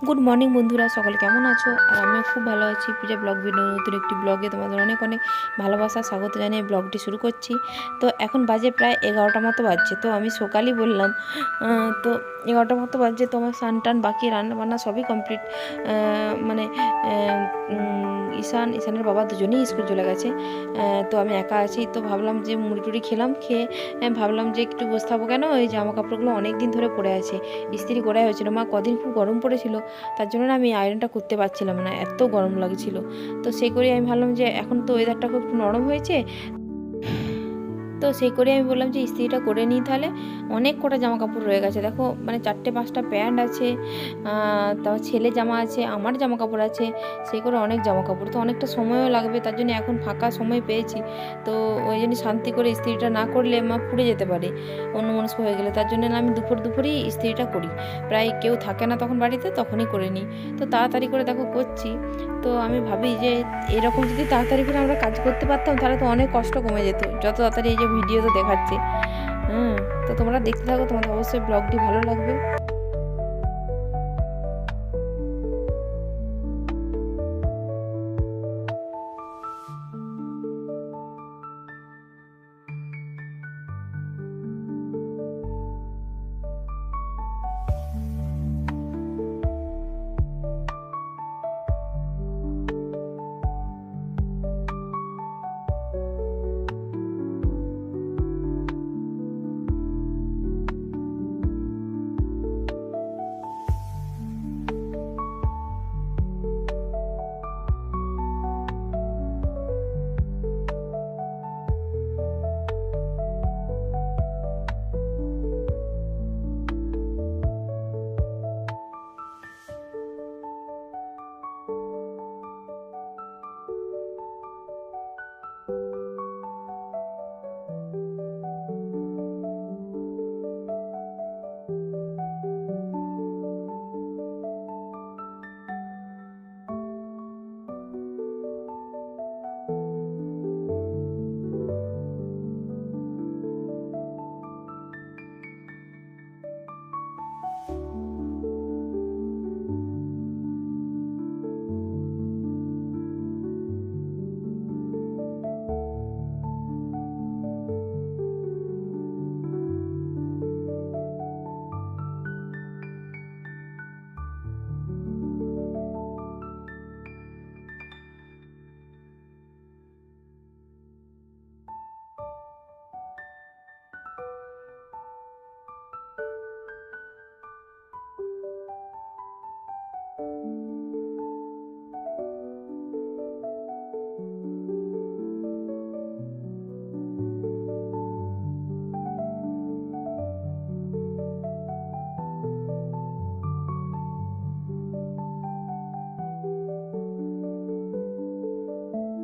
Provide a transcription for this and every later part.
Good morning বন্ধুরা, সকলে কেমন আছো? আর আমিও খুব ভালো আছি। পূজা ব্লগ ভিডিও নতুন একটি ব্লগে তোমাদের অনেক অনেক ভালোবাসা স্বাগত জানিয়ে ব্লগটি শুরু করছি। তো এখন বাজে প্রায় 11টা মতো বাজছে। তো আমি সকালই বললাম, তো 11টা মতো বাজছে। তো আমার স্নান টান বাকি, রান্না বান্না সবই কমপ্লিট। মানে ঈশানের বাবা দুজনেই স্কুল চলে গেছে। তো আমি একা আছি। তো ভাবলাম যে মুড়ি টুড়ি খেয়ে ভাবলাম যে একটু বসে থাকবো, কেন ওই জামা কাপড়গুলো অনেক দিন ধরে পড়ে আছে, ইস্ত্রি করাই হয়েছিল। মা কদিন খুব গরম পড়েছিল, তার জন্য না আমি আয়রনটা করতে পারছিলাম না, এত গরম লাগছিল। তো সেই করে আমি ভাবলাম যে এখন তো ওয়েদারটা খুব নরম হয়েছে, তো সেই করে আমি বললাম যে ইস্ত্রিটা করে নিই। তাহলে অনেক কটা জামা কাপড় রয়ে গেছে, দেখো মানে 4-5টা প্যান্ট আছে, তারপর ছেলে জামা আছে, আমার জামা কাপড় আছে, সেই করে অনেক জামা কাপড়। তো অনেকটা সময়ও লাগবে, তার জন্য এখন ফাঁকা সময় পেয়েছি। তো ওই জন্য শান্তি করে ইস্ত্রিটা না করলে মা পুড়ে যেতে পারে অন্যমনস্ক হয়ে গেলে। তার জন্য আমি দুপুরেই ইস্ত্রিটা করি, প্রায় কেউ থাকে না তখন বাড়িতে, তখনই করে নিই। তো তাড়াতাড়ি করে দেখো করছি। তো আমি ভাবি যে এরকম যদি তাড়াতাড়ি করে আমরা কাজ করতে পারতাম, তাহলে তো অনেক কষ্ট কমে যেত। যত তাড়াতাড়ি এই যে ভিডিও তো দেখাচ্ছে, তো তোমরা দেখতে থাকো, তোমাদের অবশ্যই ব্লগটি ভালো লাগবে।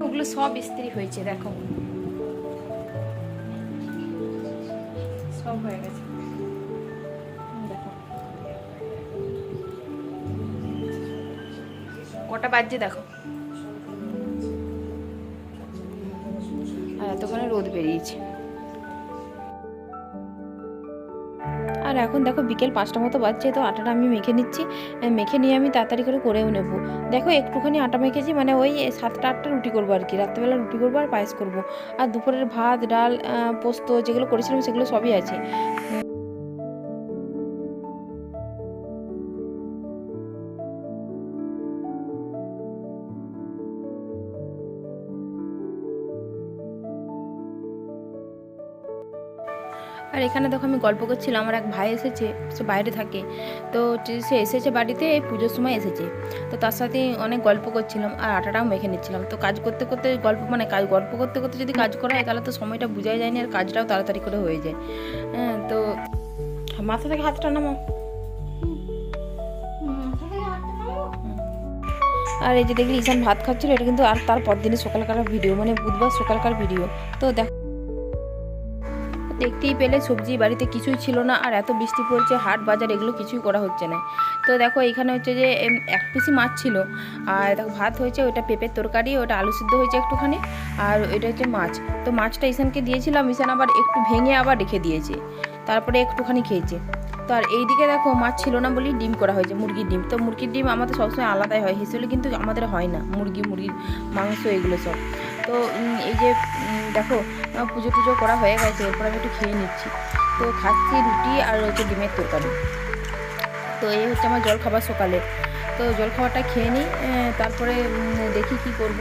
ওগুলো সব ইস্ত্রি হয়েছে, দেখো সব হয়ে গেছে। দেখো কটা বাজছে দেখো, আর এতক্ষণে রোদ বেরিয়েছে। আর এখন দেখো বিকেল 5টা মতো বাজছে। তো আটাটা আমি মেখে নিচ্ছি, মেখে নিয়ে আমি তাড়াতাড়ি করেও নেবো। দেখো একটুখানি আটা মেখেছি, মানে ওই 7টা-8টা রুটি করবো আর কি, রাত্রেবেলা রুটি করবো আর পায়েস করবো। আর দুপুরের ভাত ডাল পোস্ত যেগুলো করেছিলাম সেগুলো সবই আছে। আর এখানে দেখো আমি গল্প করছিলাম, আমার এক ভাই এসেছে, সে বাইরে থাকে। তো সে এসেছে বাড়িতে, এই পুজোর সময় এসেছে। তো তার সাথে অনেক গল্প করছিলাম আর আটাটাও মেখে নিচ্ছিলাম। তো কাজ করতে করতে গল্প করতে করতে যদি কাজ করা হয়, তাহলে তো সময়টা বোঝাই যায়নি, আর কাজটাও তাড়াতাড়ি করে হয়ে যায়। তো মাথা থেকে হাতটা নামাও। আর এই যে দেখলি ঈশান ভাত খাচ্ছিল, এটা কিন্তু আর তার পরদিনে সকালকার ভিডিও, মানে বুধবার সকালকার ভিডিও। তো দেখো দেখতেই পেলে সবজি বাড়িতে কিছুই ছিল না, আর এত বৃষ্টি পড়ছে, হাট বাজার এগুলো কিছুই করা হচ্ছে না। তো দেখো এখানে হচ্ছে যে এক পিসি মাছ ছিল, আর দেখো ভাত হয়েছে, ওটা পেঁপের তরকারি, ওটা আলু সিদ্ধ হয়েছে একটুখানি, আর এটা হচ্ছে মাছ। তো মাছটা ঈশানকে দিয়েছিলাম, ঈশান আবার একটু ভেঙে আবার রেখে দিয়েছে, তারপরে একটুখানি খেয়েছে। তো আর এইদিকে দেখো মাছ ছিল না বলেই ডিম করা হয়েছে, মুরগির ডিম। তো মুরগির ডিম আমাদের সবসময় আলাদাই হয়, হিসেবে কিন্তু আমাদের হয় না মুরগির মাংস এগুলো সব। তো এই যে দেখো পুজো টুজো করা হয়ে গেছে, এরপর আমি একটু খেয়ে নিচ্ছি। তো খাচ্ছি রুটি আর হচ্ছে ডিমের তরকারি। তো এই হচ্ছে আমার জলখাবার সকালে। তো জলখাবারটা খেয়ে নিই, তারপরে দেখি কি করব।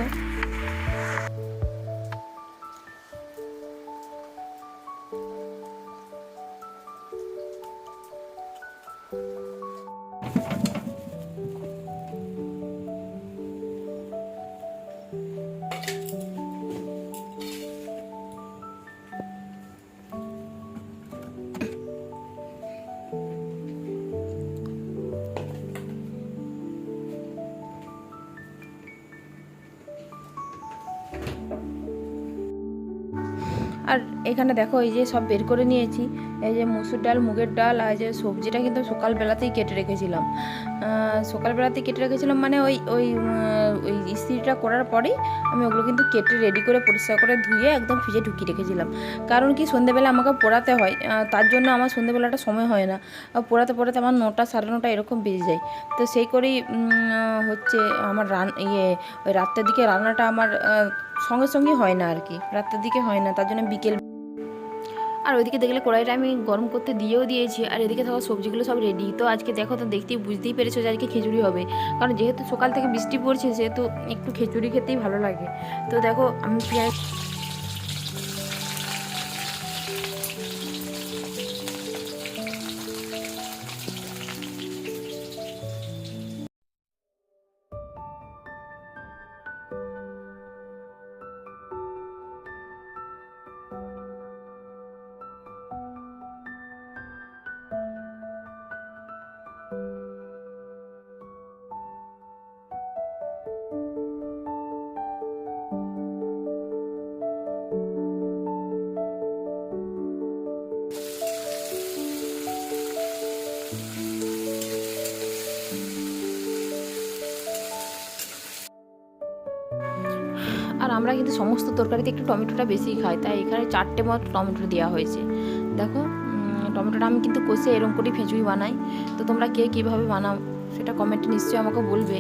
আর এখানে দেখো এই যে সব বের করে নিয়েছি, এই যে মসুর ডাল, মুগের ডাল, আর যে সবজিটা কিন্তু সকালবেলাতেই কেটে রেখেছিলাম। সকালবেলাতেই কেটে রেখেছিলাম মানে ওই ইস্ত্রিটা করার পরেই আমি ওগুলো কিন্তু কেটে রেডি করে পরিষ্কার করে ধুয়ে একদম ফ্রিজে ঢুকিয়ে রেখেছিলাম। কারণ কি সন্ধ্যেবেলা আমাকে পোড়াতে হয়, তার জন্য আমার সন্ধ্যেবেলাটা সময় হয় না, পোড়াতে পোড়াতে আমার 9টা 9:30 এরকম বেজে যায়। তো সেই করেই হচ্ছে আমার ওই রাত্রের দিকে রান্নাটা আমার সঙ্গে সঙ্গে হয় না আর কি, রাত্রের দিকে হয় না, তার জন্য বিকেল। আর ওইদিকে দেখলে কড়াইটা আমি গরম করতে দিয়েও দিয়েছি, আর এদিকে থাকা সবজিগুলো সব রেডি। তো আজকে দেখো, তো দেখতেই বুঝতেই পেরেছো যে আজকে খিচুড়ি হবে, কারণ যেহেতু সকাল থেকে বৃষ্টি পড়ছে সেহেতু একটু খিচুড়ি খেতেই ভালো লাগে। তো দেখো আমি পেঁয়াজ। আর আমরা কিন্তু সমস্ত তরকারিতে একটু টমেটোটা বেশিই খাই, তাই এখানে 4টে মতো টমেটো দেওয়া হয়েছে। দেখো টমেটোটা আমি কিন্তু কষে এরকম করেই খিচুড়ি বানাই। তো তোমরা কে কীভাবে বানাও সেটা কমেন্টে নিশ্চয়ই আমাকে বলবে।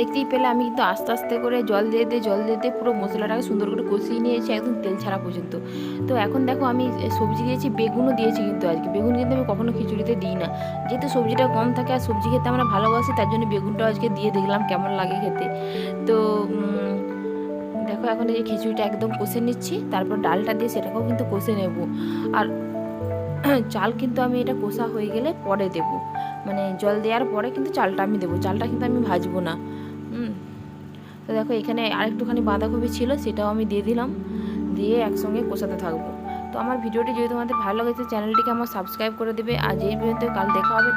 দেখতেই পেলে আমি কিন্তু আস্তে আস্তে করে জল দিয়ে পুরো মশলাটাকে সুন্দর করে কষিয়ে নিয়েছি একদম তেল ছাড়া পর্যন্ত। তো এখন দেখো আমি সবজি দিয়েছি, বেগুনও দিয়েছি কিন্তু আজকে। বেগুন কিন্তু আমি কখনো খিচুড়িতে দিই না, যেহেতু সবজিটা কম থাকে আর সবজি খেতে আমরা ভালোবাসি, তার জন্য বেগুনটাও আজকে দিয়ে দেখলাম কেমন লাগে খেতে। তো দেখো এখন এই যে খিচুড়িটা একদম কষে নিচ্ছি, তারপর ডালটা দিয়ে সেটাকেও কিন্তু কষে নেব। আর চাল কিন্তু আমি এটা কষা হয়ে গেলে পরে দেব, মানে জল দেওয়ার পরে কিন্তু চালটা আমি দেবো, চালটা কিন্তু আমি ভাজবো না। তো দেখো এখানে আরেকটুখানি বাঁধাকপি ছিল, সেটাও আমি দিয়ে দিলাম, দিয়ে একসঙ্গে কষাতে থাকবো। তো আমার ভিডিওটি যদি তোমাদের ভালো লাগে চ্যানেলটিকে আমার সাবস্ক্রাইব করে দেবে। আজ এই পর্যন্ত, কাল দেখা হবে।